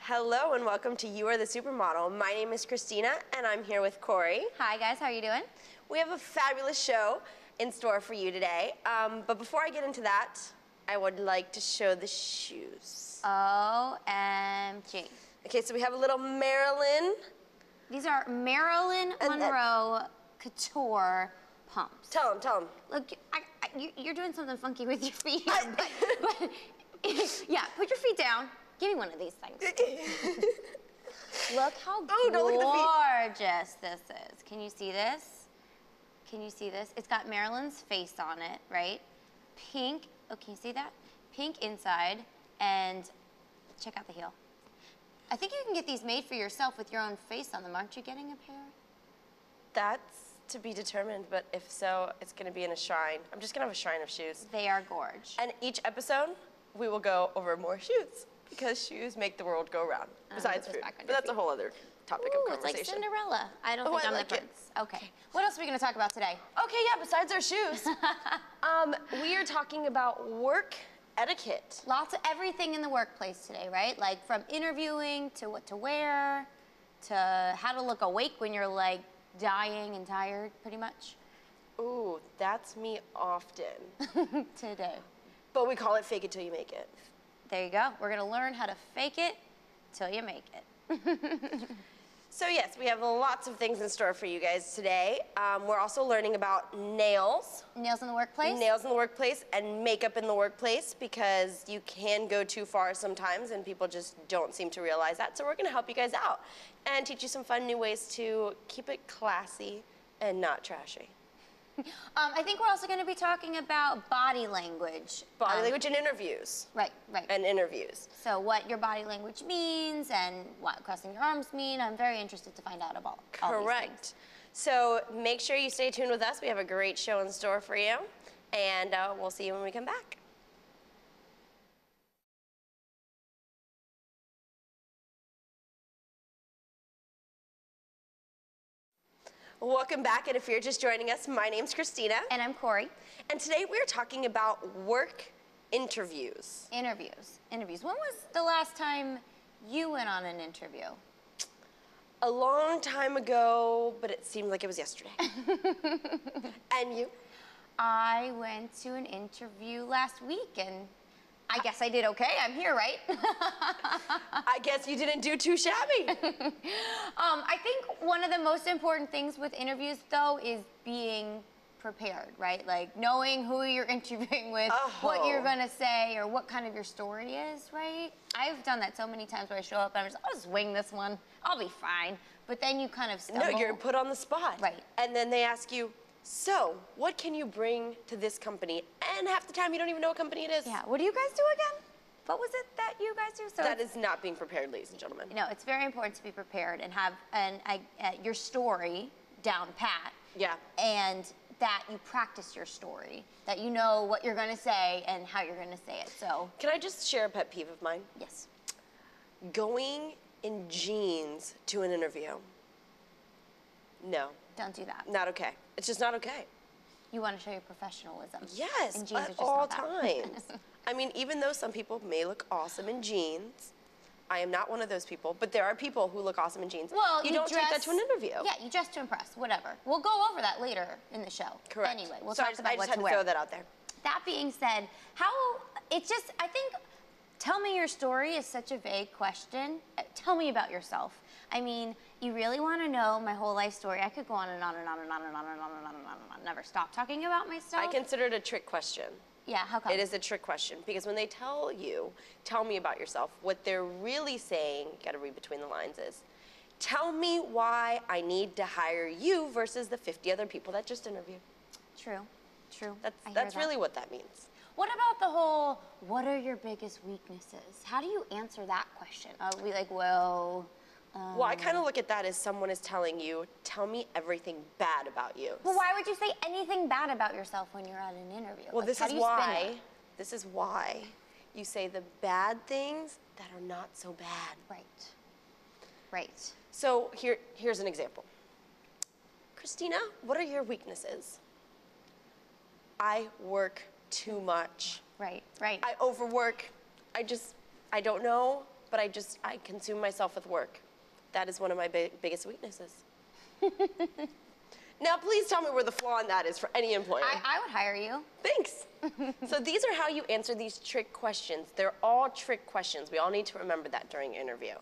Hello and welcome to You Are the Supermodel. My name is Christina and I'm here with Corey. Hi guys, how are you doing? We have a fabulous show in store for you today. But before I get into that, I would like to show the shoes. OMG. Okay, so we have a little Marilyn. These are Marilyn Monroe Couture pumps. Tell them. Look, you're doing something funky with your feet. but yeah, put your feet down. Give me one of these things. Look how gorgeous this is. Can you see this? Can you see this? It's got Marilyn's face on it, right? Pink, oh, can you see that? Pink inside, and check out the heel. I think you can get these made for yourself with your own face on them. Aren't you getting a pair? That's to be determined, but if so, it's gonna be in a shrine. I'm just gonna have a shrine of shoes. They are gorge. And each episode, we will go over more shoes, because shoes make the world go round, besides food. But that's a whole other topic of conversation. It's like Cinderella. I don't think I'm the prince. Okay. What else are we going to talk about today? Okay, yeah, besides our shoes, we are talking about work etiquette. Lots of everything in the workplace today, right? Like from interviewing to what to wear to how to look awake when you're like dying and tired, pretty much. Ooh, that's me often. Today. But we call it fake it till you make it. There you go. We're going to learn how to fake it till you make it. So yes, we have lots of things in store for you guys today. We're also learning about nails. Nails in the workplace? Nails in the workplace and makeup in the workplace, because you can go too far sometimes and people just don't seem to realize that. So we're going to help you guys out and teach you some fun new ways to keep it classy and not trashy. I think we're also going to be talking about body language. Body language in interviews. Right. And interviews. So what your body language means and what crossing your arms mean. I'm very interested to find out about all these things. So make sure you stay tuned with us. We have a great show in store for you. And we'll see you when we come back. Welcome back, and if you're just joining us, my name's Christina. And I'm Corey. And today we're talking about work interviews. Interviews. When was the last time you went on an interview? A long time ago, but it seemed like it was yesterday. And you? I went to an interview last week, and I guess I did okay. I'm here, right? I guess you didn't do too shabby. I think one of the most important things with interviews, though, is being prepared, right? Like knowing who you're interviewing with, what you're gonna say, or what kind of your story is, right? I've done that so many times where I show up and I'll just wing this one. I'll be fine. But then you kind of stumble. No, you're put on the spot. Right. And then they ask you, so, what can you bring to this company? And half the time you don't even know what company it is. Yeah, what do you guys do again? What was it that you guys do? So that is not being prepared, ladies and gentlemen. No, it's very important to be prepared and have your story down pat. Yeah. And that you practice your story, that you know what you're gonna say and how you're gonna say it, so. Can I just share a pet peeve of mine? Yes. Going in jeans to an interview. No. Don't do that. Not okay. It's just not okay. You want to show your professionalism. Yes, and jeans at are just all not that. times. I mean, even though some people may look awesome in jeans, I am not one of those people, but there are people who look awesome in jeans. Well, you don't take that to an interview. Yeah, you dress to impress, whatever. We'll go over that later in the show. Correct. Anyway, we'll talk about what to wear. I just had to throw that out there. That being said, I think, tell me your story is such a vague question. Tell me about yourself. I mean, you really want to know my whole life story. I could go on and on and on and on and on and on and on and on and on, never stop talking about myself. I consider it a trick question. Yeah, how come? It is a trick question, because when they tell you, tell me about yourself, what they're really saying, you gotta read between the lines, is, tell me why I need to hire you versus the 50 other people that just interviewed. True. That's really what that means. What about the whole, what are your biggest weaknesses? How do you answer that question? Are we like, well, I kind of look at that as someone is telling you, tell me everything bad about you. Well, why would you say anything bad about yourself when you're at an interview? Well, this is why you say the bad things that are not so bad. Right. So here's an example. Christina, what are your weaknesses? I work too much. Right. I overwork. I don't know but I consume myself with work. That is one of my biggest weaknesses. Now, please tell me where the flaw in that is for any employer. I would hire you. Thanks. So these are how you answer these trick questions. They're all trick questions. We all need to remember that during an interview.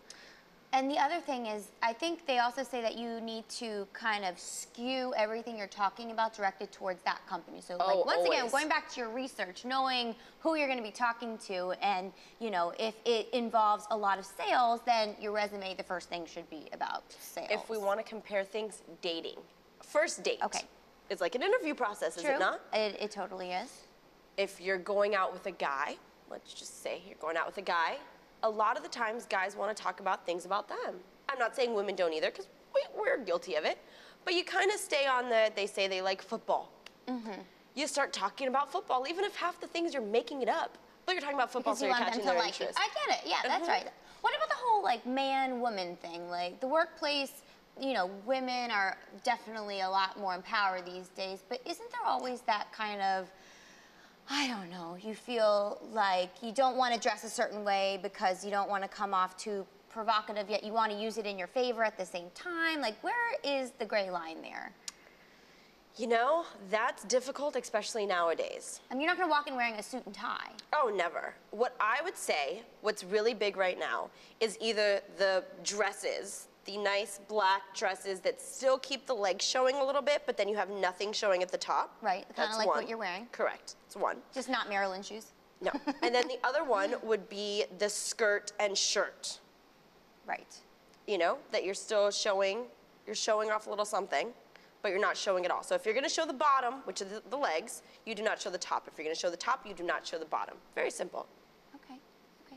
And the other thing is, I think they also say that you need to kind of skew everything you're talking about directed towards that company. So like, once again, going back to your research, knowing who you're going to be talking to, and you know, if it involves a lot of sales, then your resume, the first thing should be about sales. If we want to compare things, dating. First date. Okay. It's like an interview process, is it not? It totally is. If you're going out with a guy, let's just say you're going out with a guy, a lot of the times guys want to talk about things about them. I'm not saying women don't either, because we're guilty of it. But you kind of stay on they say they like football. You start talking about football, even if half the things you're making it up. But you're talking about football, so you're catching their interest. I get it, yeah, that's right. What about the whole like man-woman thing? Like the workplace, you know, women are definitely a lot more empowered these days, but isn't there always that kind of, I don't know, you feel like you don't want to dress a certain way because you don't want to come off too provocative, yet you want to use it in your favor at the same time? Like, where is the gray line there? You know, that's difficult, especially nowadays. I mean, you're not going to walk in wearing a suit and tie. Oh, never. What I would say, what's really big right now, is either the dresses, the nice black dresses that still keep the legs showing a little bit, but then you have nothing showing at the top. Right, kind of like what you're wearing. Correct, it's one. Just not Maryland shoes. No, and then the other one would be the skirt and shirt. Right. You know, that you're still showing, you're showing off a little something, but you're not showing it all. So if you're gonna show the bottom, which is the legs, you do not show the top. If you're gonna show the top, you do not show the bottom. Very simple. Okay,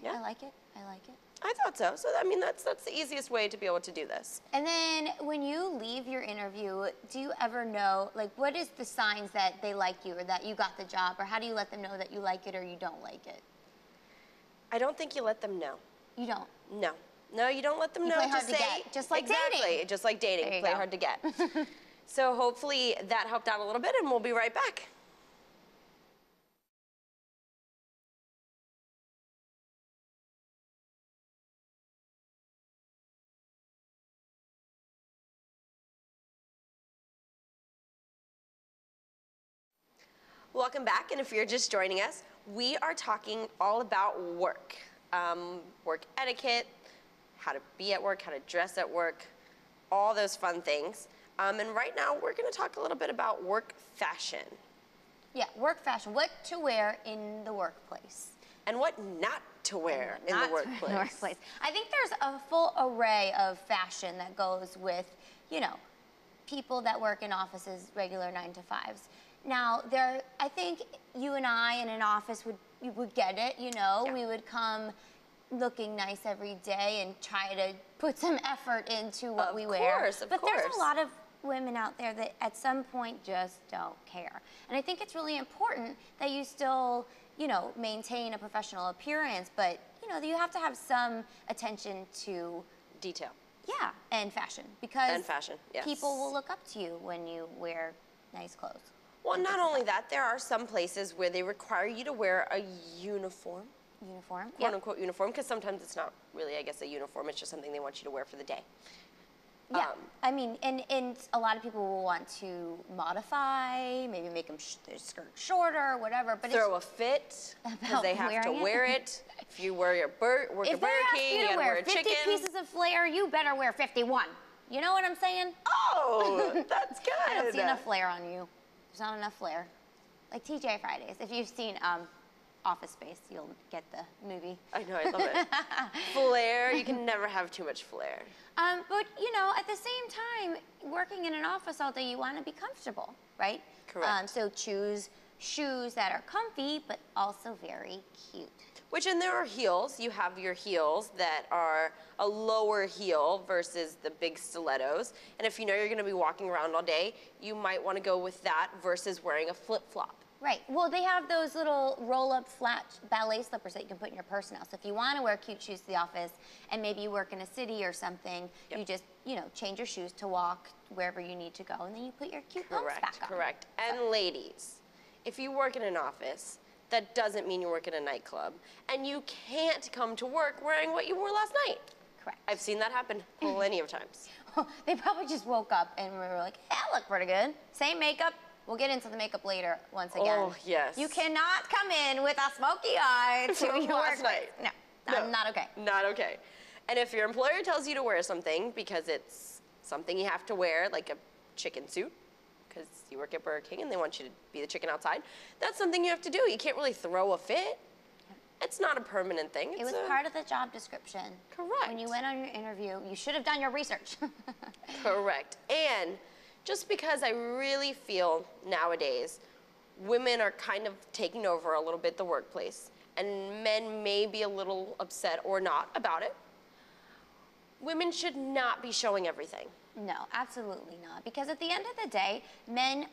Yeah. I like it, I like it. I thought so. So, I mean, that's the easiest way to be able to do this. And then when you leave your interview, do you ever know, like, what is the signs that they like you or that you got the job, or how do you let them know that you like it or you don't like it? I don't think you let them know. You don't? No. No, you don't let them know. Play hard to get, just like dating. exactly, just like dating. Play hard to get. So hopefully that helped out a little bit, and we'll be right back. Welcome back, and if you're just joining us, we are talking all about work. Work etiquette, how to be at work, how to dress at work, all those fun things. And right now, we're gonna talk a little bit about work fashion. Yeah, work fashion, what to wear in the workplace. And what not to wear in the workplace. I think there's a full array of fashion that goes with, you know, people that work in offices, regular 9-to-5s. Now, I think you and I in an office would get it, you know. Yeah. We would come looking nice every day and try to put some effort into what we wear. Of course. But there's a lot of women out there that at some point just don't care. And I think it's really important that you still, you know, maintain a professional appearance, but, you know, you have to have some attention to detail. Yeah, and fashion. Because yes. people will look up to you when you wear nice clothes. Well, not only that, there are some places where they require you to wear a uniform. Uniform. Quote unquote uniform, because sometimes it's not really, I guess, a uniform. It's just something they want you to wear for the day. Yeah, I mean, and a lot of people will want to modify, maybe make them their skirt shorter, whatever. But throw a fit, because they have to wear it. If you wear your Burger King, you gotta wear a chicken. 50 pieces of flair, you better wear 51. You know what I'm saying? Oh, that's good. I don't see enough flair on you. There's not enough flair. Like TGI Fridays. If you've seen Office Space, you'll get the movie. I know, I love it. Flair, you can never have too much flair. But, you know, at the same time, working in an office all day, you want to be comfortable, right? Correct. So choose shoes that are comfy, but also very cute. Which, and there are heels. You have your heels that are a lower heel versus the big stilettos. And if you know you're going to be walking around all day, you might want to go with that versus wearing a flip-flop. Right. Well, they have those little roll-up flat ballet slippers that you can put in your purse now. So if you want to wear cute shoes to the office and maybe you work in a city or something, you just, you know, change your shoes to walk wherever you need to go, and then you put your cute pumps back on. Correct. And ladies, if you work in an office, that doesn't mean you work at a nightclub. And you can't come to work wearing what you wore last night. Correct. I've seen that happen plenty of times. They probably just woke up and we were like, hey, I look pretty good. Same makeup. We'll get into the makeup later once again. Oh, yes. You cannot come in with a smoky eye to From your last workplace. night. No, not okay. Not okay. And if your employer tells you to wear something because it's something you have to wear, like a chicken suit, because you work at Burger King and they want you to be the chicken outside, that's something you have to do. You can't really throw a fit. It's not a permanent thing. It was part of the job description. Correct. When you went on your interview, you should have done your research. Correct. And just because I really feel nowadays women are kind of taking over a little bit the workplace, and men may be a little upset or not about it, women should not be showing everything. No, absolutely not. Because at the end of the day, men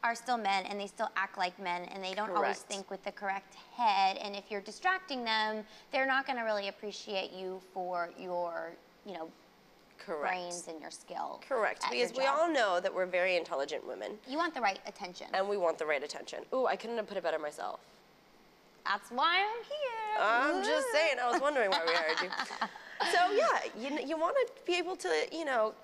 are still men and they still act like men and they don't always think with the correct head. And if you're distracting them, they're not going to really appreciate you for your, brains and your skill. Correct. Because we all know that we're very intelligent women. You want the right attention. And we want the right attention. Ooh, I couldn't have put it better myself. That's why I'm here. I'm just saying. I was wondering why we hired you. So yeah, you want to be able to,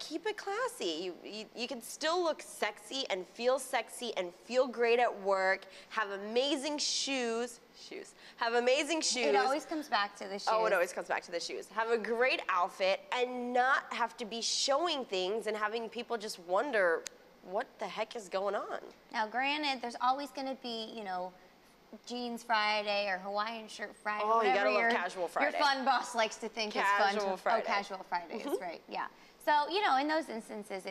keep it classy. You can still look sexy and feel great at work, have amazing shoes. Have amazing shoes. It always comes back to the shoes. Oh, it always comes back to the shoes. Have a great outfit and not have to be showing things and having people just wonder what the heck is going on. Now, granted, there's always going to be, Jeans Friday or Hawaiian shirt Friday. Oh, you gotta love Casual Friday. Your fun boss likes to think it's fun. Friday. Oh, Casual Fridays, right? Yeah. So in those instances,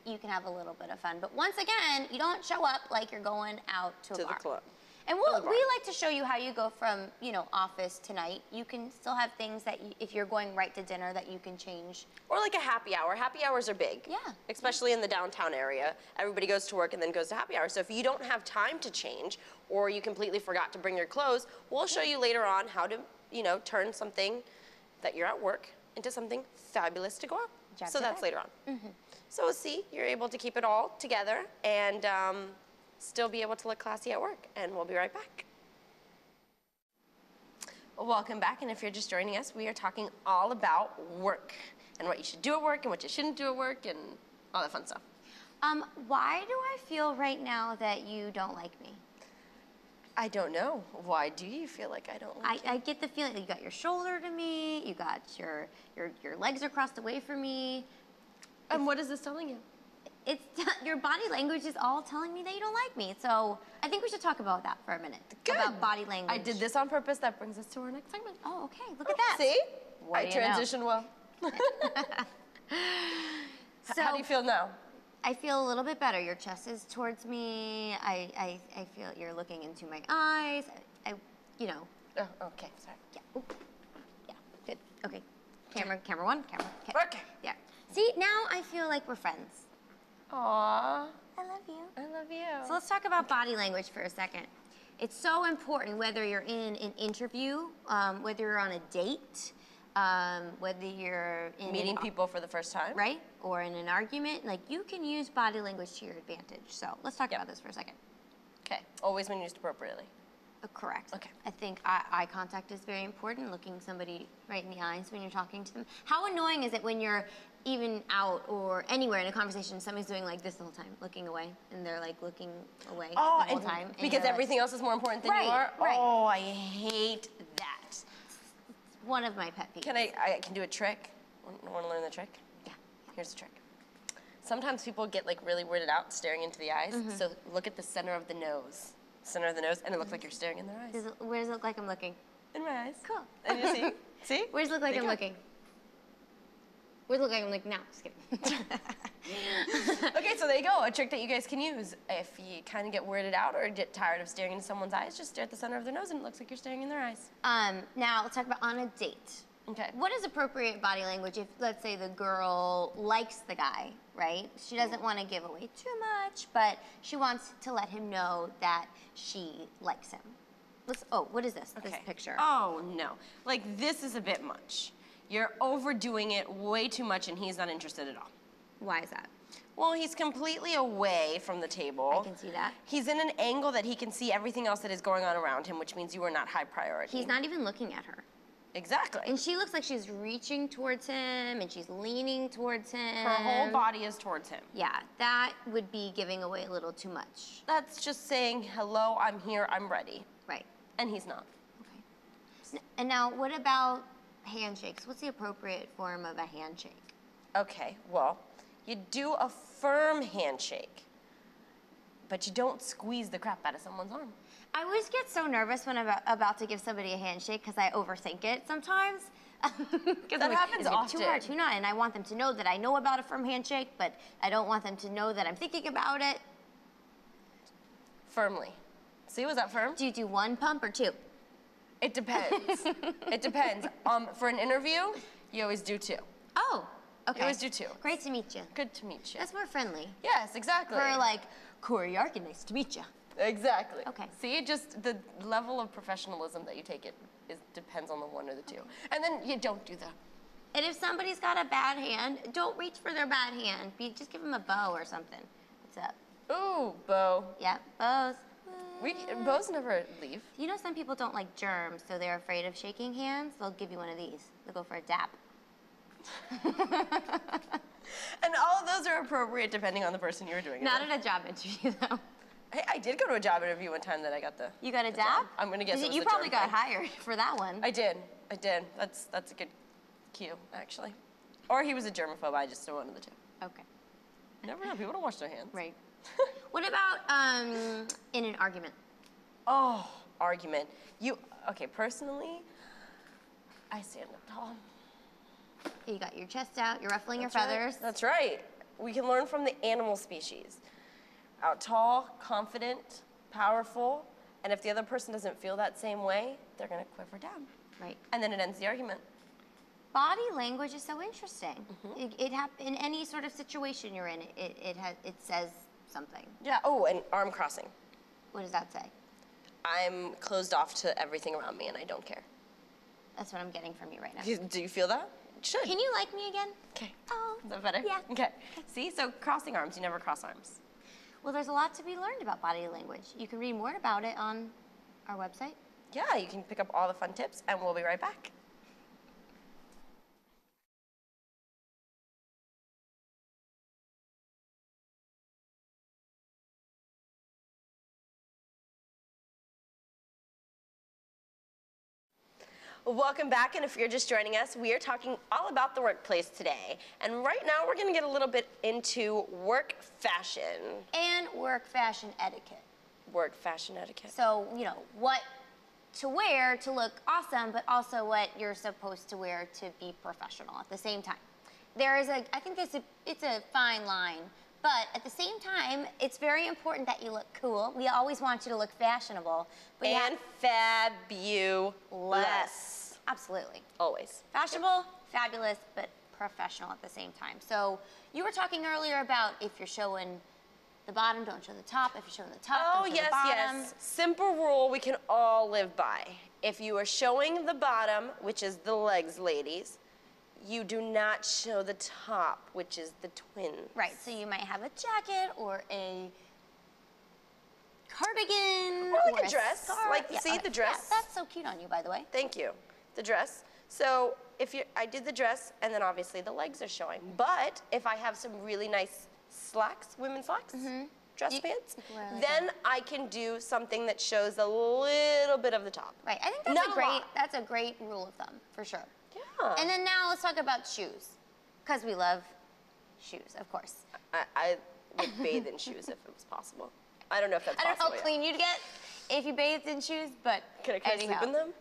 you can have a little bit of fun. But once again, you don't show up like you're going out to a bar. The club. And we like to show you how you go from office to night. You can still have things that if you're going right to dinner that you can change. Or like a happy hour. Happy hours are big. Yeah. Especially in the downtown area. Everybody goes to work and then goes to happy hour. So if you don't have time to change or you completely forgot to bring your clothes, we'll show you later on how to, turn something that you're at work into something fabulous to go out. So that's later on. Mm-hmm. So see, you're able to keep it all together and still be able to look classy at work. And we'll be right back. Welcome back, and if you're just joining us, we are talking all about work and what you should do at work and what you shouldn't do at work and all that fun stuff. Why do I feel right now that you don't like me? I don't know. Why do you feel like I don't like you? I get the feeling that you got your shoulder to me, you got your legs are crossed away from me. And what is this telling you? It's your body language is all telling me that you don't like me. So I think we should talk about that for a minute. Good. About body language. I did this on purpose. That brings us to our next segment. Oh, okay. Look at that. See? What I transitioned well. So, how do you feel now? I feel a little bit better. Your chest is towards me. I feel you're looking into my eyes. Oh, okay. Sorry. Yeah. Ooh. Yeah. Good. Okay. Camera one. Camera. Okay. Yeah. See, now I feel like we're friends. Aww. I love you. I love you. So let's talk about body language for a second. It's so important whether you're in an interview, whether you're on a date, whether you're in meeting people for the first time. Right? Or in an argument. Like, you can use body language to your advantage. So let's talk about this for a second. Okay. Always when used appropriately. Correct. Okay. I think eye contact is very important, looking somebody right in the eyes when you're talking to them. How annoying is it when you're even out or anywhere in a conversation, somebody's doing like this the whole time, looking away, and they're like looking away the whole time. Because everything else is more important than you are? Right. Oh, I hate that. It's one of my pet peeves. Can I can do a trick? Want to learn the trick? Yeah. Here's the trick. Sometimes people get like really weirded out staring into the eyes. Mm-hmm. So look at the center of the nose. Center of the nose, and it looks like you're staring in their eyes. Where does it look like I'm looking? In my eyes. Cool. And you see? See? Where does it look like I'm looking? Where does it look like I'm looking now? Just kidding. Okay, so there you go. A trick that you guys can use. If you kind of get weirded out or get tired of staring into someone's eyes, just stare at the center of their nose and it looks like you're staring in their eyes. Now, let's talk about on a date. Okay. What is appropriate body language if, let's say, the girl likes the guy, right? She doesn't want to give away too much, but she wants to let him know that she likes him. What is this? Okay. This picture. Oh, no. Like, this is a bit much. You're overdoing it way too much and he's not interested at all. Why is that? Well, he's completely away from the table. I can see that. He's in an angle that he can see everything else that is going on around him, which means you are not high priority. He's not even looking at her. Exactly. And she looks like she's reaching towards him and she's leaning towards him. Her whole body is towards him. Yeah, that would be giving away a little too much. That's just saying, hello, I'm here, I'm ready. Right. And he's not. Okay. And now, what about handshakes? What's the appropriate form of a handshake? Okay, well, you do a firm handshake, but you don't squeeze the crap out of someone's arm. I always get so nervous when I'm about to give somebody a handshake because I overthink it sometimes. That happens often. Too hard, too not, and I want them to know that I know about a firm handshake, but I don't want them to know that I'm thinking about it. Firmly. See, was that firm? Do you do one pump or two? It depends. It depends. For an interview, you always do two. Oh, okay. You always do two. Great to meet you. Good to meet you. That's more friendly. Yes, exactly. For like, Corey Arkin, nice to meet you. Exactly. Okay. See, just the level of professionalism that you take it depends on the one or the two. And then you don't do the. And if somebody's got a bad hand, don't reach for their bad hand. Just give them a bow or something. What's up? Ooh, bow. Yeah, bows. Bows never leave. You know some people don't like germs, so they're afraid of shaking hands. They'll give you one of these. They'll go for a dap. And all of those are appropriate depending on the person you're doing it Not with. at a job interview, though. Hey, I did go to a job interview one time that I got the. You got a the dap? job. I'm gonna guess it was You the probably germ got thing. hired for that one. I did. That's a good cue, actually. Or he was a germaphobe. I just don't one of the two. Okay. You never know. People don't wash their hands. Right. What about in an argument? Oh, argument. Okay, personally, I stand up tall. You got your chest out, you're ruffling your That's right. feathers. That's right. We can learn from the animal species. Out tall, confident, powerful, and if the other person doesn't feel that same way, they're gonna quiver down. Right. And then it ends the argument. Body language is so interesting. In any sort of situation you're in, it says something. Yeah, oh, and arm crossing. What does that say? I'm closed off to everything around me and I don't care. That's what I'm getting from you right now. Do you feel that? You should. Can you like me again? Okay. Oh. Is that better? Yeah. Okay. See, so crossing arms, you never cross arms. Well, there's a lot to be learned about body language. You can read more about it on our website. Yeah, you can pick up all the fun tips and we'll be right back. Welcome back, and if you're just joining us, we are talking all about the workplace today. And right now, we're gonna get a little bit into work fashion. And work fashion etiquette. Work fashion etiquette. So, you know, what to wear to look awesome, but also what you're supposed to wear to be professional at the same time. I think it's a fine line, but at the same time, it's very important that you look cool. We always want you to look fashionable. But And fabulous. Absolutely. Always. Fashionable, fabulous, but professional at the same time. So you were talking earlier about if you're showing the bottom, don't show the top. If you're showing the top, don't show the bottom. Yes. Simple rule we can all live by. If you are showing the bottom, which is the legs, ladies, you do not show the top, which is the twins. Right, so you might have a jacket or a cardigan. Or like a dress. Scarf. Like, see the dress? Yeah, that's so cute on you, by the way. Thank you. The dress. So I did the dress, and then obviously the legs are showing. But if I have some really nice slacks, women's slacks, dress pants, you can wear like then I can do something that shows a little bit of the top. Right, I think that's a great rule of thumb, for sure. Yeah. And then now let's talk about shoes, because we love shoes, of course. I would bathe in shoes if it was possible. I don't know if that's I don't know possible how clean you'd get if you bathed in shoes, but Can I sleep in them?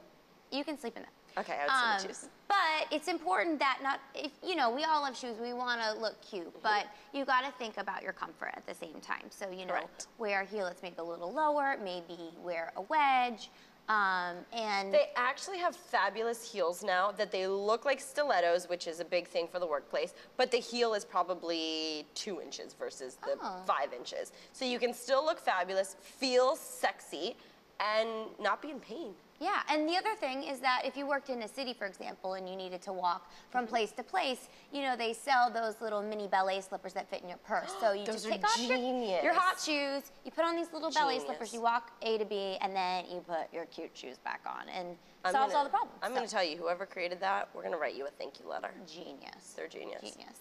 You can sleep in them. Okay, I would sleep in shoes. But it's important that we all love shoes. We want to look cute, but you got to think about your comfort at the same time. So, Correct. wear a heel that's maybe a little lower, maybe wear a wedge, and They actually have fabulous heels now that they look like stilettos, which is a big thing for the workplace, but the heel is probably 2 inches versus the 5 inches. So you can still look fabulous, feel sexy, and not be in pain. Yeah, and the other thing is that if you worked in a city, for example, and you needed to walk from place to place, you know, they sell those little mini ballet slippers that fit in your purse. So you just take off your hot shoes, you put on these little ballet slippers, you walk A to B, and then you put your cute shoes back on, and solves all the problems. I'm going to tell you, whoever created that, we're going to write you a thank you letter. Genius. They're genius. Genius.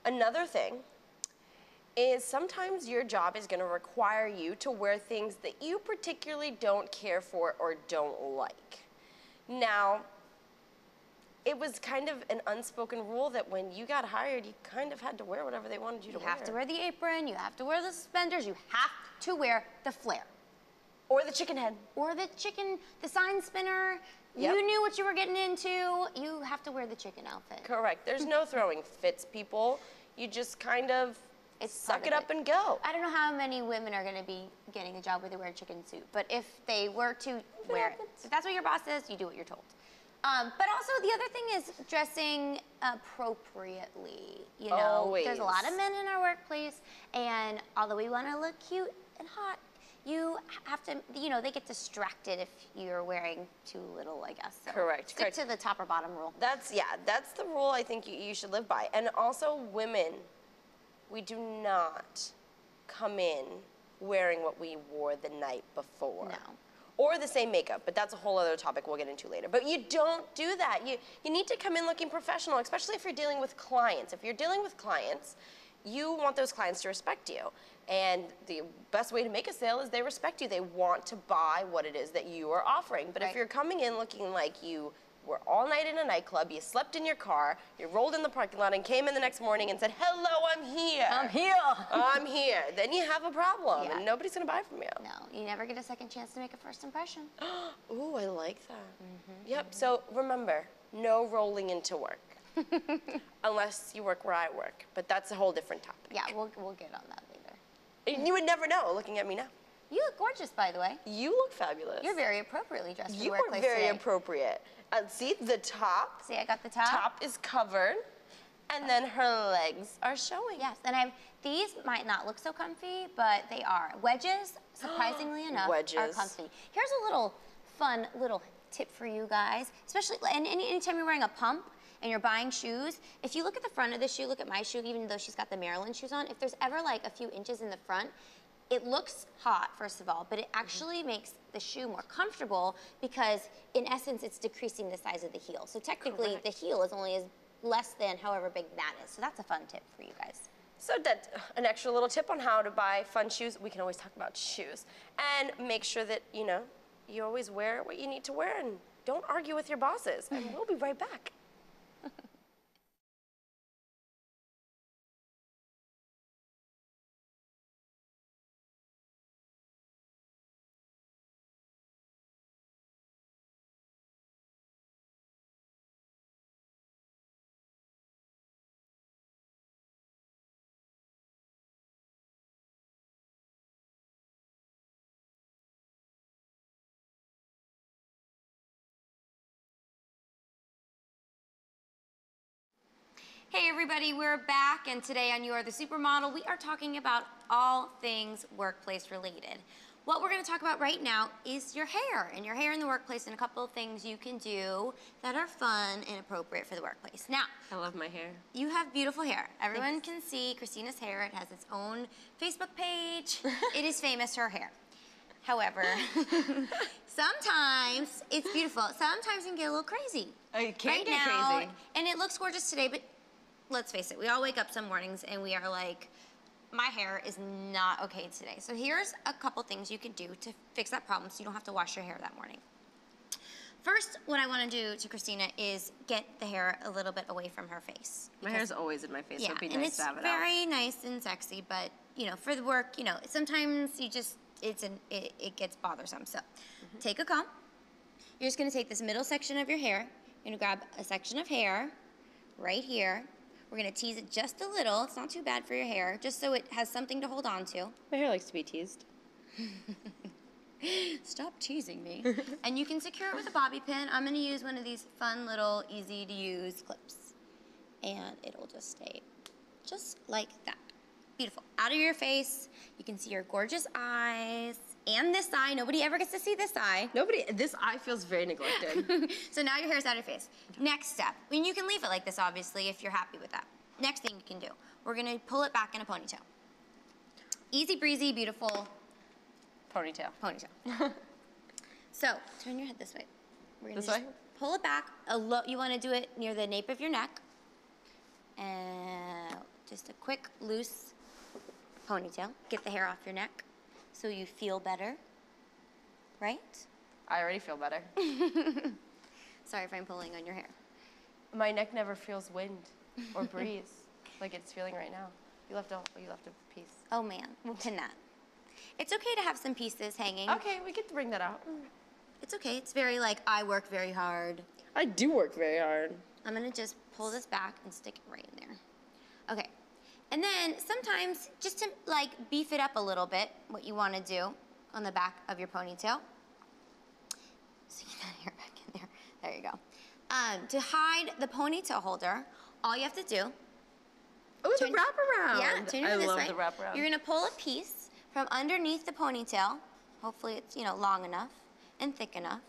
Another thing is sometimes your job is going to require you to wear things that you particularly don't care for or don't like. Now, it was kind of an unspoken rule that when you got hired, you kind of had to wear whatever they wanted you to wear. You have to wear the apron, you have to wear the suspenders, you have to wear the flare. Or the chicken head. Or the sign spinner. Yep. You knew what you were getting into. You have to wear the chicken outfit. Correct. There's no throwing fits, people. You just kind of suck it up and go. I don't know how many women are going to be getting a job where they wear a chicken suit, but if they were to wear it, if that's what your boss says, you do what you're told. But also the other thing is dressing appropriately. You know, Always. There's a lot of men in our workplace, and although we want to look cute and hot, you have to, you know, they get distracted if you're wearing too little, I guess. So Correct. Stick to the top or bottom rule. That's the rule I think you should live by. And also women, we do not come in wearing what we wore the night before. No. Or the same makeup, but that's a whole other topic we'll get into later. But you don't do that. You need to come in looking professional, especially if you're dealing with clients. If you're dealing with clients, you want those clients to respect you. And the best way to make a sale is they respect you. They want to buy what it is that you are offering. But if you're coming in looking like you were all night in a nightclub, you slept in your car, you rolled in the parking lot and came in the next morning and said, hello, I'm here. I'm here. I'm here. Then you have a problem and nobody's gonna buy from you. No, you never get a second chance to make a first impression. Ooh, I like that. Yep, so remember, no rolling into work. Unless you work where I work, but that's a whole different topic. Yeah, we'll get on that later. And you would never know looking at me now. You look gorgeous, by the way. You look fabulous. You're very appropriately dressed for the You workplace are very today. appropriate. See the top? See, I got the top. Top is covered, and then her legs are showing. Yes, and these might not look so comfy, but they are. Wedges, surprisingly enough, are comfy. Here's a little fun little tip for you guys, especially anytime you're wearing a pump and you're buying shoes, if you look at the front of the shoe, look at my shoe, even though she's got the Maryland shoes on, if there's ever like a few inches in the front, it looks hot, first of all, but it actually makes the shoe more comfortable because, in essence, it's decreasing the size of the heel. So technically, the heel is only less than however big that is. So that's a fun tip for you guys. So that's an extra little tip on how to buy fun shoes. We can always talk about shoes. And make sure that, you know, you always wear what you need to wear and don't argue with your bosses. And we'll be right back. Hey everybody, we're back, and today on You Are the Supermodel, we are talking about all things workplace related. What we're going to talk about right now is your hair, and your hair in the workplace, and a couple of things you can do that are fun and appropriate for the workplace. Now, I love my hair. You have beautiful hair. Everyone can see Christina's hair. It has its own Facebook page. It is famous, her hair. However, sometimes it's beautiful. Sometimes it can get a little crazy. It can get crazy. And it looks gorgeous today, but let's face it, we all wake up some mornings and we are like, my hair is not okay today. So here's a couple things you can do to fix that problem so you don't have to wash your hair that morning. First, what I want to do to Christina is get the hair a little bit away from her face. My hair's always in my face, so it'd be and nice to have it it's out. very nice and sexy, but you know, for the work, you know, sometimes you just, it gets bothersome. So take a comb. You're just gonna take this middle section of your hair. You're gonna grab a section of hair right here. We're gonna tease it just a little. It's not too bad for your hair, just so it has something to hold on to. My hair likes to be teased. Stop teasing me. And you can secure it with a bobby pin. I'm gonna use one of these fun little easy to use clips. And it'll just stay just like that. Beautiful. Out of your face, you can see your gorgeous eyes. and this eye. Nobody ever gets to see this eye. This eye feels very neglected. So now your hair's out of your face. Next step, and you can leave it like this, obviously, if you're happy with that. Next thing you can do, we're gonna pull it back in a ponytail. Easy breezy, beautiful. Ponytail. So, turn your head this way. We're gonna This way? pull it back. You wanna do it near the nape of your neck. And just a quick, loose ponytail. Get the hair off your neck so you feel better, right? I already feel better. Sorry if I'm pulling on your hair. My neck never feels wind or breeze like it's feeling right now. You left a piece. Oh man, we'll pin that. It's okay to have some pieces hanging. Okay, we get to bring that out. It's okay, it's very like, I work very hard. I do work very hard. I'm gonna just pull this back and stick it right in there. Okay, and then sometimes, just to like beef it up a little bit, what you wanna do on the back of your ponytail. Stick that hair back in there. There you go. To hide the ponytail holder, all you have to do. Oh, the wraparound. Yeah, turn your head this way. I love the wraparound. You're gonna pull a piece from underneath the ponytail. Hopefully it's, long enough and thick enough.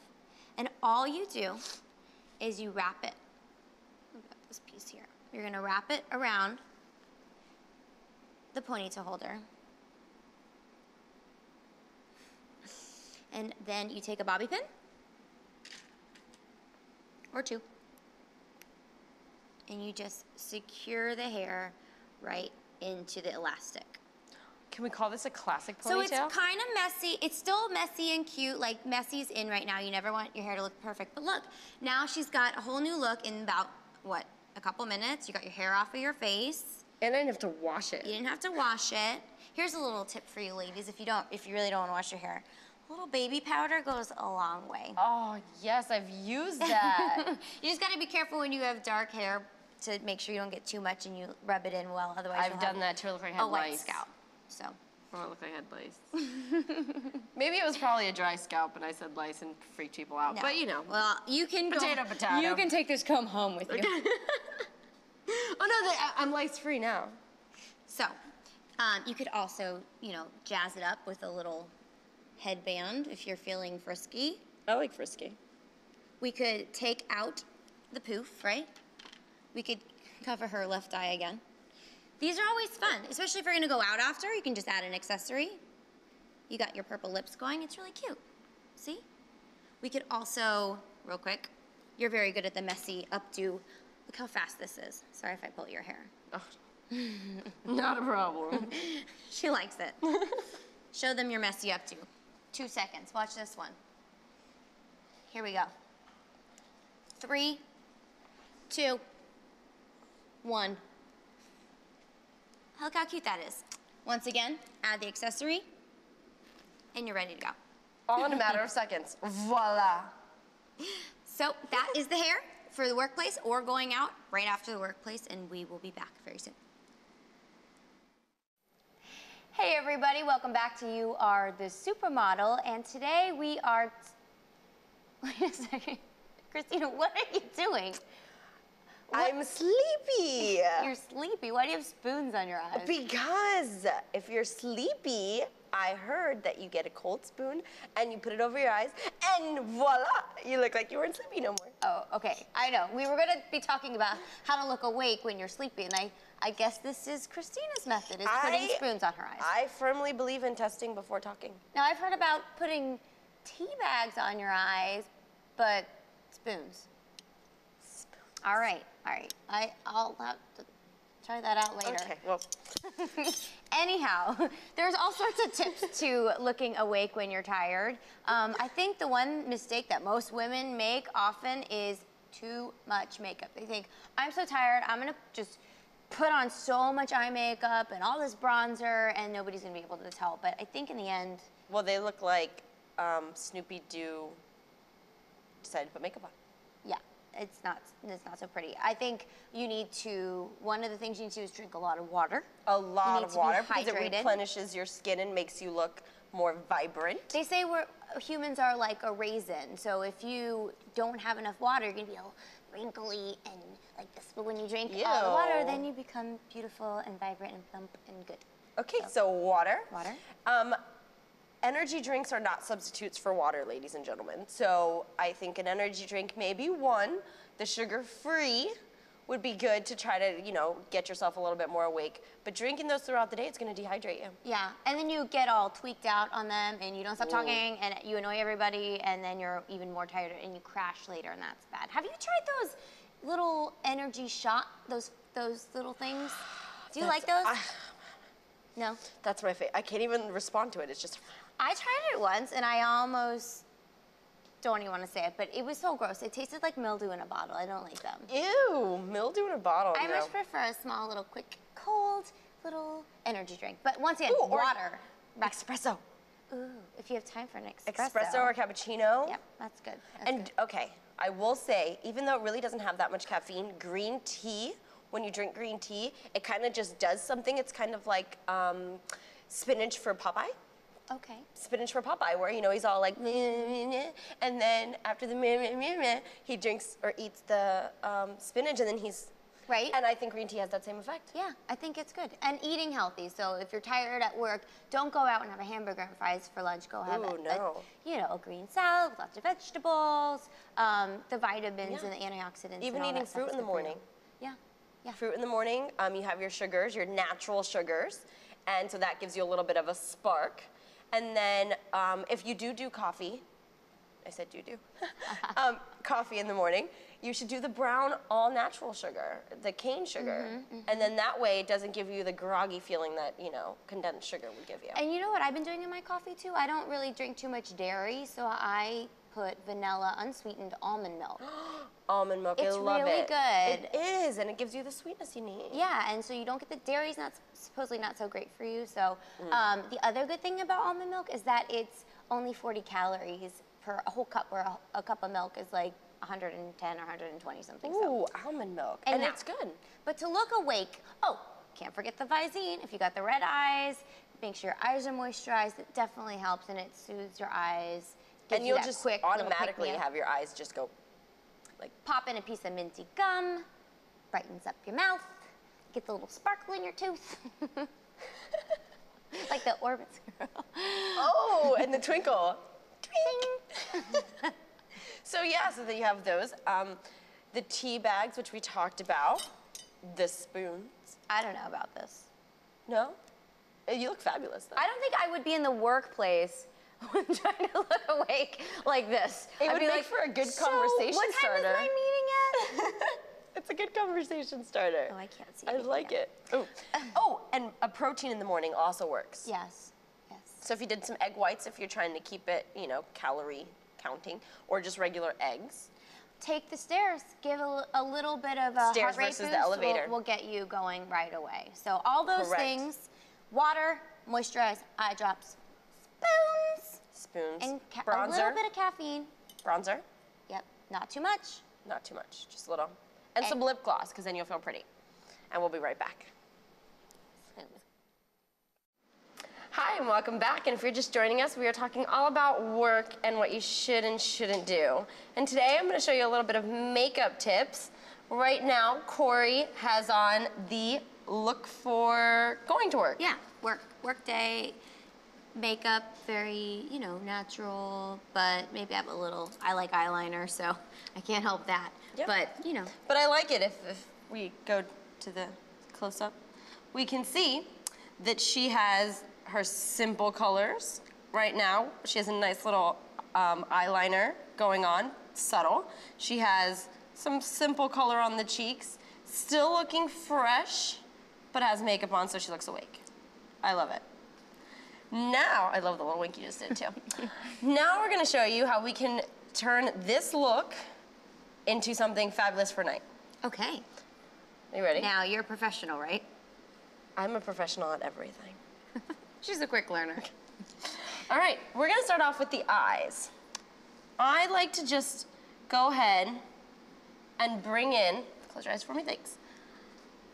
And all you do is you wrap it. We've got this piece here. You're gonna wrap it around the ponytail holder. And then you take a bobby pin, or two, and you just secure the hair right into the elastic. Can we call this a classic ponytail? So it's kind of messy. It's still messy and cute. Like, messy's in right now. You never want your hair to look perfect. But look, now she's got a whole new look in about, what, a couple minutes. You got your hair off of your face. And I didn't have to wash it. You didn't have to wash it. Here's a little tip for you ladies if you really don't want to wash your hair. A little baby powder goes a long way. Oh, yes, I've used that. You just got to be careful when you have dark hair to make sure you don't get too much and you rub it in well. Otherwise, I've done that to look like I had a white lice. scalp. So. Oh, it looked like I had lice. Maybe it was probably a dry scalp and I said lice and freaked people out. No. But Well, you can potato. You can take this comb home with you. Oh no, I'm lice-free now. So, you could also, jazz it up with a little headband if you're feeling frisky. I like frisky. We could take out the poof, right? We could cover her left eye again. These are always fun, especially if you're gonna go out after. You can just add an accessory. You got your purple lips going. It's really cute. See? We could also, real quick, you're very good at the messy updo. Look how fast this is. Sorry if I pull your hair. Oh, not a problem. She likes it. Show them your messy updo. 2 seconds. Watch this one. Here we go. 3, 2, 1. Look how cute that is. Once again, add the accessory, and you're ready to go. All in a matter of seconds. Voila. So that is the hair for the workplace or going out right after the workplace, and we will be back very soon. Hey everybody, welcome back to You Are the Supermodel, and today we are... Wait a second. Christina, what are you doing? I'm sleepy. You're sleepy. Why do you have spoons on your eyes? Because if you're sleepy, I heard that you get a cold spoon and you put it over your eyes and voila, you look like you weren't sleepy no more. Oh, okay. I know. We were going to be talking about how to look awake when you're sleepy, and I guess this is Christina's method, is putting spoons on her eyes. I firmly believe in testing before talking. Now, I've heard about putting tea bags on your eyes, but spoons. All right. I'll have to try that out later. Okay, well. Anyhow, there's all sorts of tips to looking awake when you're tired. I think the one mistake that most women make often is too much makeup. They think, I'm so tired, I'm gonna just put on so much eye makeup and all this bronzer and nobody's gonna be able to tell. But I think in the end... Well, they look like Snoopy Doo decided to put makeup on. Yeah. It's not so pretty. I think you need to, one of the things you need to do is drink a lot of water. A lot of water because it hydrated. replenishes your skin and makes you look more vibrant. They say humans are like a raisin. So if you don't have enough water, you're gonna be all wrinkly and like this. But when you drink all the water, then you become beautiful and vibrant and plump and good. Okay, so water. Water. energy drinks are not substitutes for water, ladies and gentlemen. So I think an energy drink, maybe one, the sugar-free, would be good to try to, you know, get yourself a little bit more awake. But drinking those throughout the day, it's gonna dehydrate you. Yeah, and then you get all tweaked out on them, and you don't stop talking, and you annoy everybody, and then you're even more tired, and you crash later, and that's bad. Have you tried those little energy shot, those little things? Do you like those? No? That's my favorite. I can't even respond to it. It's just... I tried it once, and I almost don't even want to say it, but it was so gross. It tasted like mildew in a bottle. I don't like them. Ew, mildew in a bottle. I much prefer a small, little, quick, cold, little energy drink. But once again, Ooh, water. Espresso. Ooh, if you have time for an espresso. Espresso or cappuccino. Yep, that's good. Okay, I will say, even though it really doesn't have that much caffeine, green tea, when you drink green tea, it kind of just does something. It's kind of like spinach for Popeye. Okay. Spinach for Popeye, where, you know, he's all like, meh, meh, meh, and then after the meh, meh, meh, meh, he drinks or eats the spinach, and then he's... Right. And I think green tea has that same effect. Yeah, I think it's good. And eating healthy. So if you're tired at work, don't go out and have a hamburger and fries for lunch. Go have a green salad with lots of vegetables, the vitamins and the antioxidants. Even eating fruit in the morning. Yeah. Yeah. Fruit in the morning, you have your sugars, your natural sugars, and so that gives you a little bit of a spark. And then if you do coffee, I said do, coffee in the morning, you should do the brown all-natural sugar, the cane sugar. And then that way it doesn't give you the groggy feeling that, you know, condensed sugar would give you. And you know what I've been doing in my coffee too? I don't really drink too much dairy, so I put vanilla unsweetened almond milk. Almond milk, I love it. It's really good. It is, and it gives you the sweetness you need. Yeah, and so you don't get the dairy's supposedly not so great for you. So the other good thing about almond milk is that it's only 40 calories per a whole cup, where a cup of milk is like 110 or 120 something. Ooh, almond milk, and it's good. But to look awake, can't forget the Visine. If you got the red eyes, make sure your eyes are moisturized. It definitely helps, and it soothes your eyes. And you'll just automatically have your eyes just go like... Pop in a piece of minty gum, brightens up your mouth, get the little sparkle in your tooth. Like the Orbits girl. Oh, and the twinkle. Twink. So yeah, so then you have those. The tea bags, which we talked about. The spoons. I don't know about this. No? You look fabulous, though. I don't think I would be in the workplace trying to look awake like this. It would make for a good conversation what time starter. is my meeting at? It's a good conversation starter. Oh, I can't see. I like it. Oh, and a protein in the morning also works. Yes, yes. So if you did some egg whites, if you're trying to keep it, you know, calorie counting, or just regular eggs. Take the stairs. Give a little bit of a stairs heart rate versus boost. The elevator. Will get you going right away. So all those things, water, moisturize, eye drops, spoons, and bronzer. a little bit of caffeine. Bronzer. Yep, not too much. Not too much, just a little. And some lip gloss, because then you'll feel pretty. And we'll be right back. Hi, and welcome back. And if you're just joining us, we are talking all about work and what you should and shouldn't do. And today I'm going to show you a little bit of makeup tips. Right now, Corey has on the look for going to work. Yeah, work day, makeup, very, you know, natural, but maybe I have a little, I like eyeliner, so I can't help that. Yep. But, you know. But I like it. If we go to the close-up, we can see that she has her simple colors. Right now, she has a nice little eyeliner going on, subtle. She has some simple color on the cheeks, still looking fresh, but has makeup on so she looks awake. I love it. Now, I love the little wink you just did too. Now we're gonna show you how we can turn this look into something fabulous for night. Okay. Are you ready? Now, you're a professional, right? I'm a professional at everything. She's a quick learner. All right, we're gonna start off with the eyes. I like to just go ahead and bring in, close your eyes for me, thanks,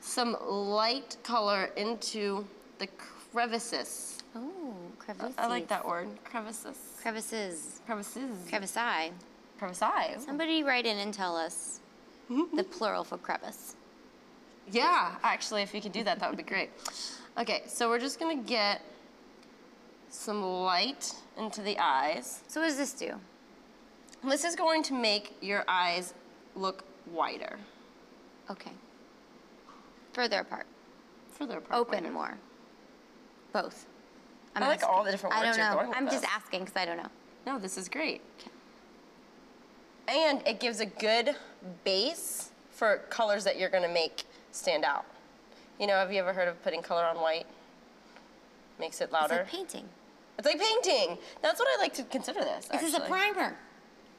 some light color into the crevices. Oh, crevices. I like that word, crevices. Crevices. Crevices. Crevici. Crevici. Somebody write in and tell us the plural for crevice. Yeah, actually, if you could do that, that would be great. Okay, so we're just gonna get some light into the eyes. So what does this do? This is going to make your eyes look wider. Okay. Further apart. Further apart. Open wider. more. Both. I like all the different words you're going with I'm this. just asking because I don't know. No, this is great. Okay. And it gives a good base for colors that you're gonna make stand out. You know, have you ever heard of putting color on white? Makes it louder. It's like painting. It's like painting. That's what I like to consider this, This is a primer.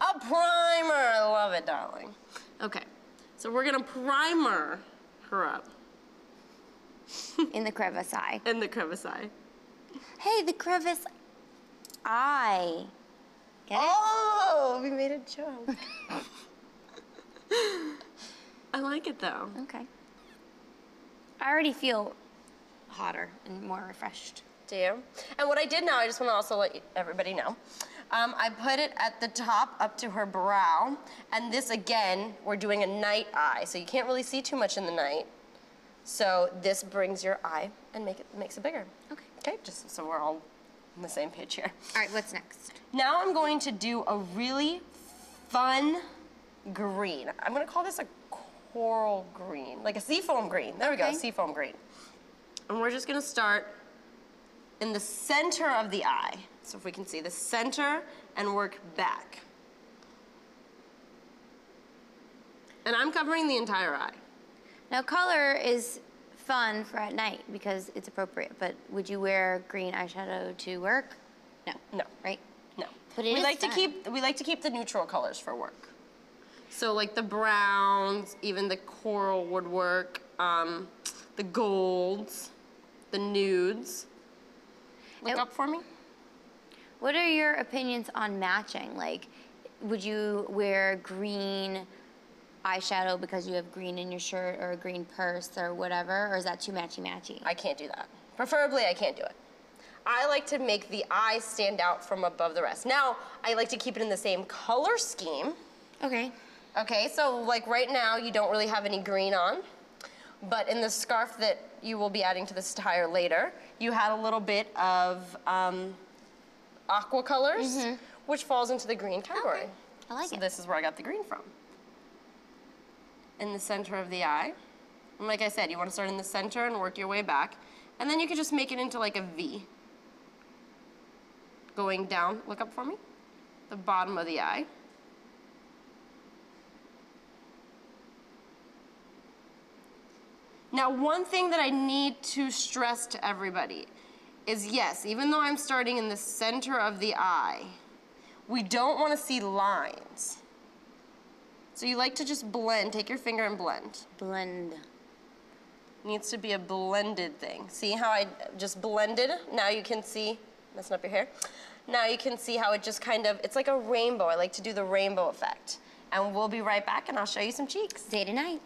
A primer, I love it, darling. Okay, so we're gonna primer her up. In the crevice eye. In the crevice eye. Hey, the crevice eye. Get it? Oh, we made a joke. I like it though. Okay. I already feel hotter and more refreshed. Do you? And what I did now, I just want to also let everybody know, I put it at the top up to her brow, and this again, we're doing a night eye, so you can't really see too much in the night. So this brings your eye and makes it bigger. Okay. Okay, just so we're all on the same page here. All right, what's next? Now I'm going to do a really fun green. I'm gonna call this a coral green, like a seafoam green. There we go, seafoam green. And we're just gonna start in the center of the eye. So if we can see the center and work back. And I'm covering the entire eye. Now color is fun for at night because it's appropriate, but would you wear green eyeshadow to work? No. No. Right? No. But we like to keep the neutral colors for work. So like the browns, even the coral would work, the golds, the nudes. Look up for me. What are your opinions on matching? Like, would you wear green eyeshadow because you have green in your shirt or a green purse or whatever, or is that too matchy-matchy? I can't do that. Preferably, I can't do it. I like to make the eye stand out from above the rest. Now, I like to keep it in the same color scheme. Okay. Okay, so like right now, you don't really have any green on, but in the scarf that you will be adding to this attire later, you had a little bit of aqua colors, which falls into the green category. Okay. I like it. So this is where I got the green from. In the center of the eye. And like I said, you want to start in the center and work your way back. And then you can just make it into like a V. Going down, look up for me, the bottom of the eye. Now, one thing that I need to stress to everybody is yes, even though I'm starting in the center of the eye, we don't want to see lines. So you like to just blend, take your finger and blend. Blend. Needs to be a blended thing. See how I just blended? Now you can see, messing up your hair. Now you can see how it just kind of, it's like a rainbow. I like to do the rainbow effect. And we'll be right back and I'll show you some cheeks. Day to night.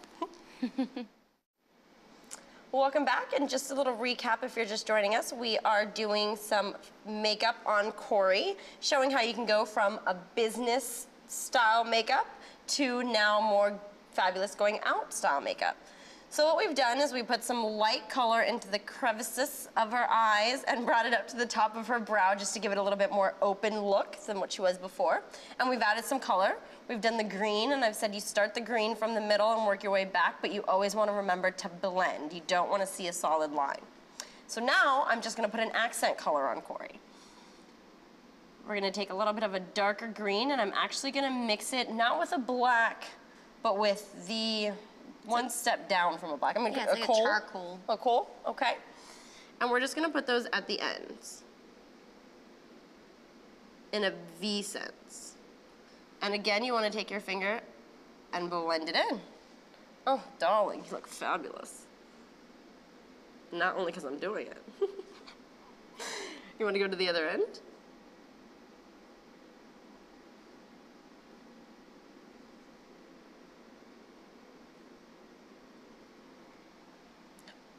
Welcome back, and just a little recap if you're just joining us. We are doing some makeup on Corey, showing how you can go from a business style makeup to now more fabulous going out style makeup. So what we've done is we put some light color into the crevices of her eyes and brought it up to the top of her brow just to give it a little bit more open look than what she was before. And we've added some color. We've done the green, and I've said you start the green from the middle and work your way back, but you always want to remember to blend. You don't want to see a solid line. So now I'm just going to put an accent color on Corey. We're going to take a little bit of a darker green, and I'm actually going to mix it not with a black, but with the one step down from a black. I'm going to get like coal. a charcoal. A coal, okay. And we're just going to put those at the ends in a V sense. And again, you want to take your finger and blend it in. Oh, darling, you look fabulous. Not only because I'm doing it. You want to go to the other end?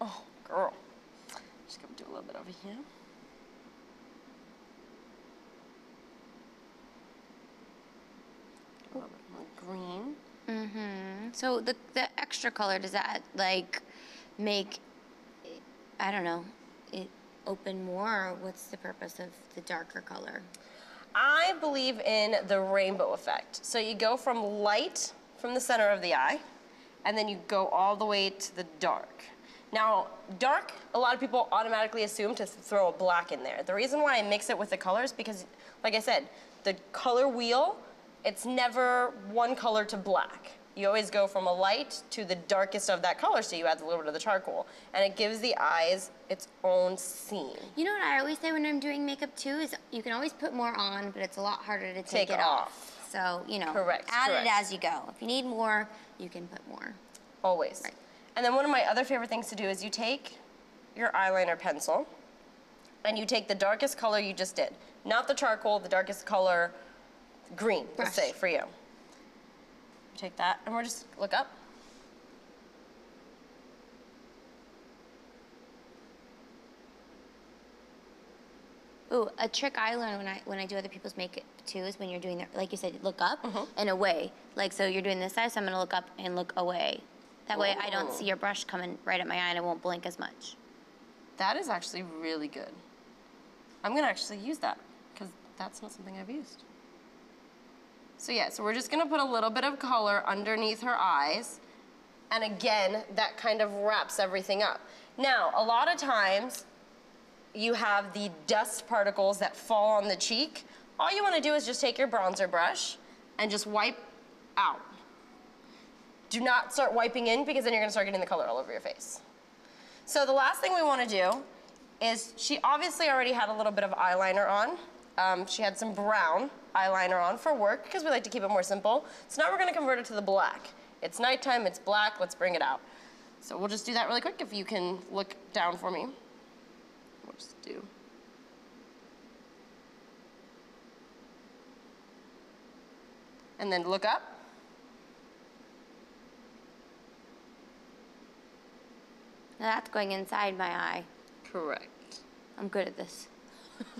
Oh, girl. Just gonna do a little bit over here. A little bit more green. Mm-hmm. So the extra color, does that like make, I don't know, it open more, or what's the purpose of the darker color? I believe in the rainbow effect. So you go from light from the center of the eye, and then you go all the way to the dark. Now, dark, a lot of people automatically assume to throw a black in there. The reason why I mix it with the colors, because, like I said, the color wheel, it's never one color to black. You always go from a light to the darkest of that color, so you add a little bit of the charcoal. And it gives the eyes its own scene. You know what I always say when I'm doing makeup too, is you can always put more on, but it's a lot harder to take it off. So, you know, add it as you go. If you need more, you can put more. Always. Right. And then one of my other favorite things to do is you take your eyeliner pencil and you take the darkest color you just did. Not the charcoal, the darkest color, green, let's say, for you. You take that and we're just, look up. Ooh, a trick I learned when I do other people's makeup too is when you're doing that, like you said, look up and away. Like, so you're doing this side, so I'm gonna look up and look away. That way I don't see your brush coming right at my eye and I won't blink as much. That is actually really good. I'm gonna actually use that because that's not something I've used. So yeah, so we're just gonna put a little bit of color underneath her eyes. And again, that kind of wraps everything up. Now, a lot of times you have the dust particles that fall on the cheek. All you wanna do is just take your bronzer brush and just wipe out. Do not start wiping in because then you're gonna start getting the color all over your face. So the last thing we wanna do is, she obviously already had a little bit of eyeliner on. She had some brown eyeliner on for work because we like to keep it more simple. So now we're gonna convert it to the black. It's nighttime, it's black, let's bring it out. So we'll just do that really quick if you can look down for me. We'll just do. And then look up. Now that's going inside my eye. Correct. I'm good at this.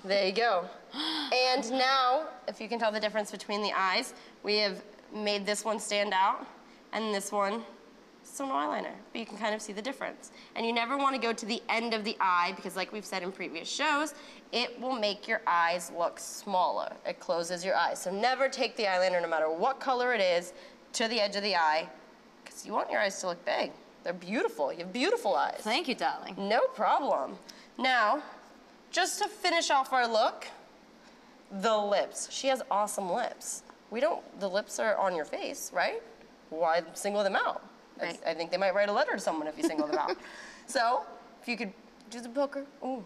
There you go. And now, if you can tell the difference between the eyes, we have made this one stand out, and this one, still no eyeliner. But you can kind of see the difference. And you never want to go to the end of the eye, because like we've said in previous shows, it will make your eyes look smaller. It closes your eyes. So never take the eyeliner, no matter what color it is, to the edge of the eye, because you want your eyes to look big. They're beautiful. You have beautiful eyes. Thank you, darling. No problem. Now, just to finish off our look, the lips. She has awesome lips. The lips are on your face, right? Why single them out? Right. I think they might write a letter to someone if you single them out. So, if you could do the poker. Ooh.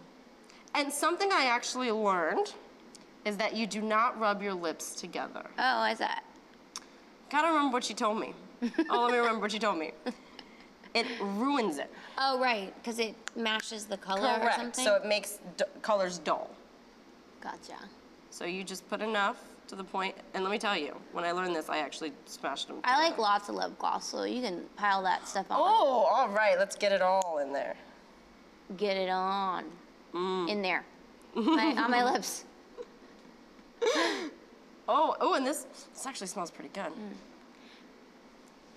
And something I actually learned is that you do not rub your lips together. Oh, why is that? Gotta remember what she told me. Oh, let me remember what she told me. It ruins it. Oh, right, because it mashes the color or something? So it makes colors dull. Gotcha. So you just put enough to the point, and let me tell you, when I learned this, I actually smashed them. I like lots of lip gloss, so you can pile that stuff on. Oh, all right, let's get it all in there. Get it on. In there. On my lips. Oh, and this actually smells pretty good.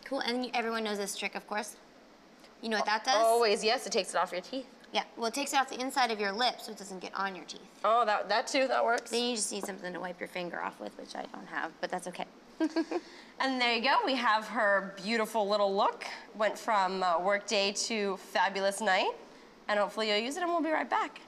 Cool, and everyone knows this trick, of course. You know what that does? Always, yes, it takes it off your teeth. Yeah, well, it takes it off the inside of your lips so it doesn't get on your teeth. Oh, that too, that works. Then you just need something to wipe your finger off with, which I don't have, but that's okay. And there you go, we have her beautiful little look. Went from work day to fabulous night. And hopefully you'll use it, and we'll be right back.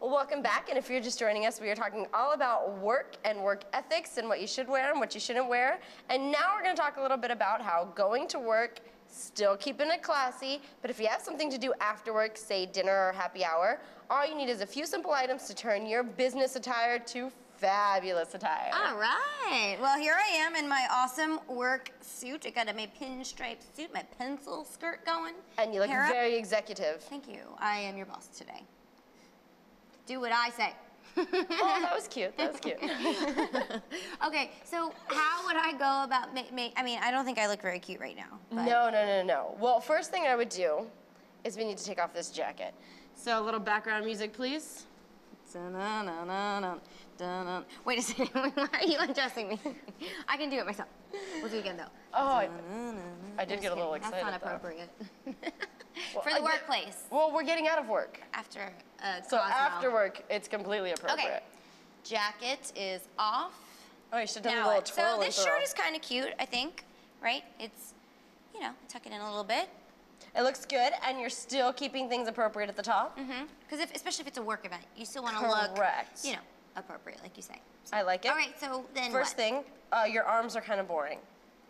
Well, welcome back, and if you're just joining us, we are talking all about work and work ethics and what you should wear and what you shouldn't wear. And now we're gonna talk a little bit about how going to work, still keeping it classy, but if you have something to do after work, say dinner or happy hour, all you need is a few simple items to turn your business attire to fabulous attire. All right, well, here I am in my awesome work suit. I got my pinstripe suit, my pencil skirt going. And you look very executive. Thank you, I am your boss today. Do what I say. Oh, that was cute, that was cute. Okay, so how would I go about I mean, I don't think I look very cute right now. But... No. Well, first thing I would do is we need to take off this jacket. So a little background music, please. Wait a second, why are you undressing me? I can do it myself. We'll do it again, though. Oh, I did get a little excited. That's not appropriate. For the workplace. Well, we're getting out of work. After So after work, it's completely appropriate. Okay. Jacket is off. Oh, you should have done a Now little what? twirl. So this shirt is kind of cute, I think, right? It's, you know, tuck it in a little bit. It looks good, and you're still keeping things appropriate at the top. Mm-hmm. Because especially if it's a work event, you still want to look, you know, appropriate, like you say. So, I like it. all right, so then First thing, your arms are kind of boring.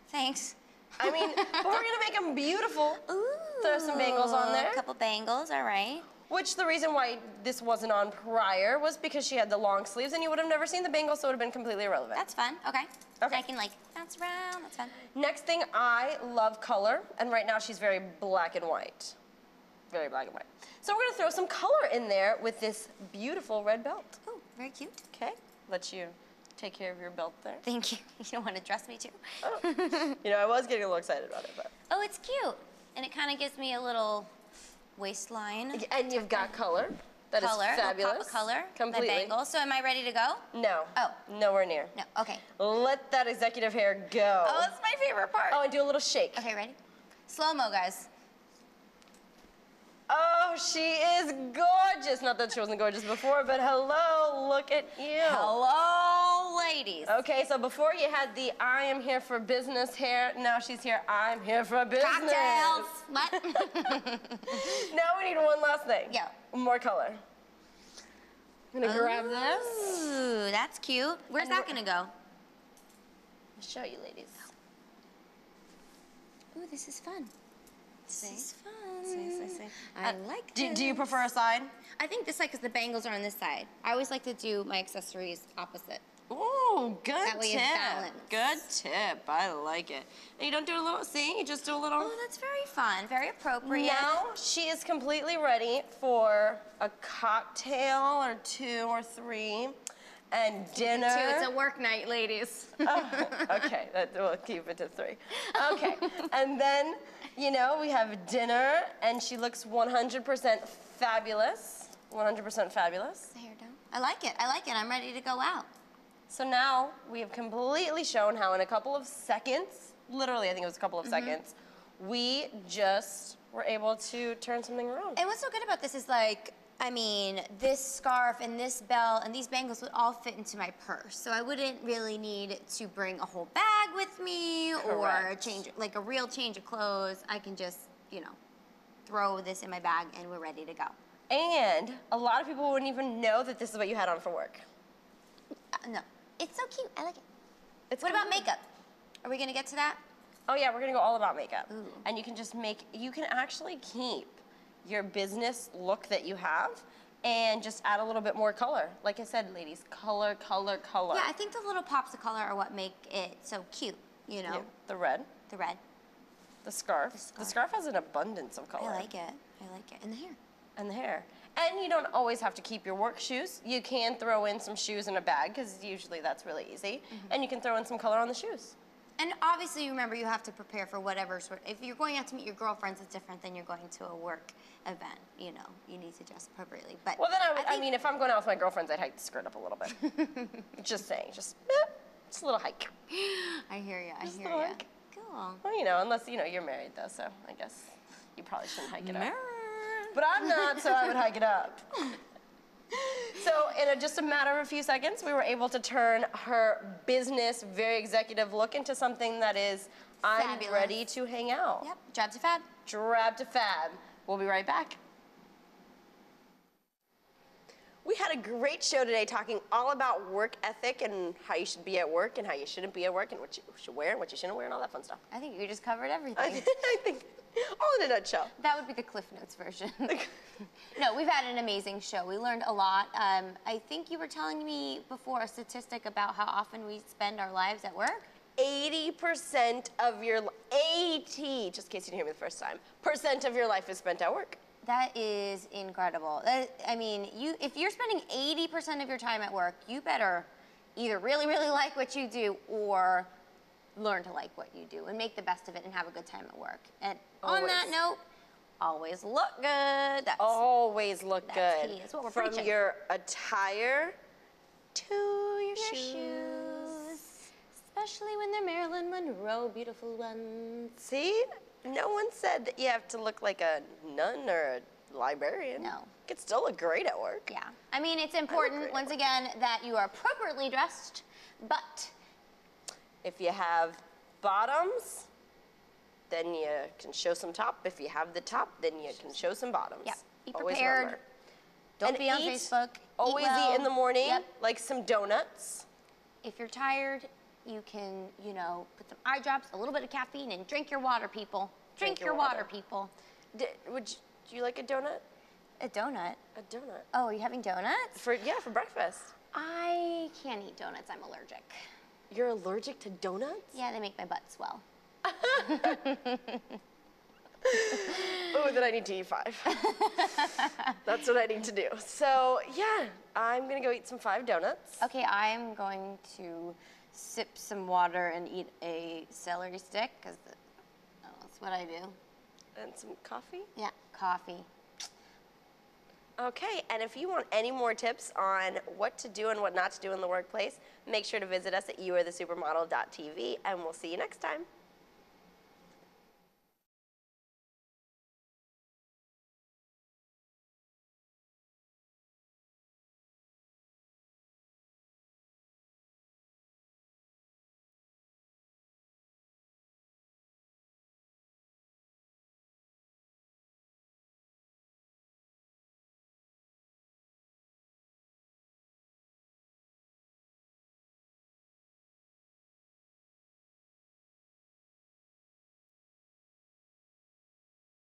Thanks. I mean, but we're gonna make them beautiful. Ooh. Throw some bangles on there. A couple bangles, all right. Which the reason why this wasn't on prior was because she had the long sleeves and you would have never seen the bangles, so it would have been completely irrelevant. That's fun, okay. Okay. I can like bounce around, that's fun. Next thing, I love color, and right now she's very black and white. Very black and white. So we're gonna throw some color in there with this beautiful red belt. Ooh, very cute. Okay, let you take care of your belt there. Thank you. You don't want to dress me too? Oh. You know, I was getting a little excited about it, but. Oh, it's cute. And it kind of gives me a little waistline. And you've got color. That is fabulous. Pop of color. Completely. My bangle. So am I ready to go? No. Oh. Nowhere near. No, okay. Let that executive hair go. Oh, that's my favorite part. Oh, and do a little shake. Okay, ready? Slow-mo, guys. Oh, she is gorgeous. Not that she wasn't gorgeous before, but hello, look at you. Hello, ladies. Okay, so before you had the I am here for business hair, now she's here, I'm here for business. Cocktails. What? Now we need one last thing. Yeah. More color. I'm gonna grab this. Ooh, that's cute. Where's that gonna go? I'll show you, ladies. Ooh, this is fun. This is fun. See. I like this. Do you prefer a side? I think this side because the bangles are on this side. I always like to do my accessories opposite. Ooh, good That way tip. it's balanced. Good tip. I like it. And you don't do a little, see? You just do a little. Oh, that's very fun. Very appropriate. Now she is completely ready for a cocktail or 2 or 3 and dinner. 2, it's a work night, ladies. Oh, okay, we'll keep it to 3. Okay, and then, you know, we have dinner and she looks 100% fabulous. 100% fabulous. The hair down. I like it. I like it. I'm ready to go out. So now we have completely shown how in a couple of seconds, literally I think it was a couple of seconds, we just were able to turn something around. And what's so good about this is like, I mean, this scarf and this belt and these bangles would all fit into my purse. So I wouldn't really need to bring a whole bag with me or change, like a real change of clothes. I can just, you know, throw this in my bag and we're ready to go. And a lot of people wouldn't even know that this is what you had on for work. No, it's so cute. I like it. What What about makeup? Are we gonna get to that? Oh yeah, we're gonna go all about makeup. Ooh. And you can just you can actually keep your business look that you have and just add a little bit more color. Like I said, ladies, color, color, color. Yeah, I think the little pops of color are what make it so cute, you know? Yeah, the red, The red. the scarf. The scarf has an abundance of color. I like it. I like it. And the hair. And the hair. And you don't always have to keep your work shoes. You can throw in some shoes in a bag, because usually that's really easy. And you can throw in some color on the shoes. And obviously, remember, you have to prepare for whatever sort. If you're going out to meet your girlfriends, it's different than you're going to a work event. You know, you need to dress appropriately. But Well, then I mean, if I'm going out with my girlfriends, I'd hike the skirt up a little bit. Just saying, just a little hike. I hear you. I Just a hear little you. hike. Cool. Well, you know, unless, you know, you're married though, so I guess you probably shouldn't hike it up. Married. But I'm not, so I would hike it up. So in just a matter of a few seconds, we were able to turn her business, very executive look into something that is, I'm Fabulous. ready to hang out. Yep. Drab to fab. Drab to fab. We'll be right back. We had a great show today talking all about work ethic and how you should be at work and how you shouldn't be at work and what you should wear and what you shouldn't wear and all that fun stuff. I think you just covered everything. I think, all in a nutshell. That would be the Cliff Notes version. No, we've had an amazing show. We learned a lot. I think you were telling me before a statistic about how often we spend our lives at work. 80% of your, 80, just in case you didn't hear me the first time, % of your life is spent at work. That is incredible. I mean, if you're spending 80% of your time at work, you better either really, really like what you do or learn to like what you do and make the best of it and have a good time at work. And on that note, always look good. Always look that's good. key. That's what we're From preaching. your attire to your shoes. Especially when they're Marilyn Monroe beautiful ones. See? no one said that you have to look like a nun or a librarian. No. You could still look great at work. Yeah. I mean, it's important, once again, that you are appropriately dressed, but if you have bottoms, then you can show some top. If you have the top, then you can show some bottoms. yeah, be Always prepared. remember. Don't And be on eat, Facebook. Always well. eat in the morning, Yep. like some donuts. If you're tired, you can, you know, put some eye drops, a little bit of caffeine, and drink your water, people. Drink your water, people. Do you like a donut? A donut? A donut. Oh, are you having donuts? For breakfast. I can't eat donuts. I'm allergic. You're allergic to donuts? Yeah, they make my butt swell. Oh, then I need to eat 5. That's what I need to do. So, yeah, I'm gonna go eat some 5 donuts. Okay, I'm going to sip some water and eat a celery stick, because that's what I do. And some coffee. Yeah, coffee. Okay, and if you want any more tips on what to do and what not to do in the workplace, make sure to visit us at youarethesupermodel.tv, and we'll see you next time.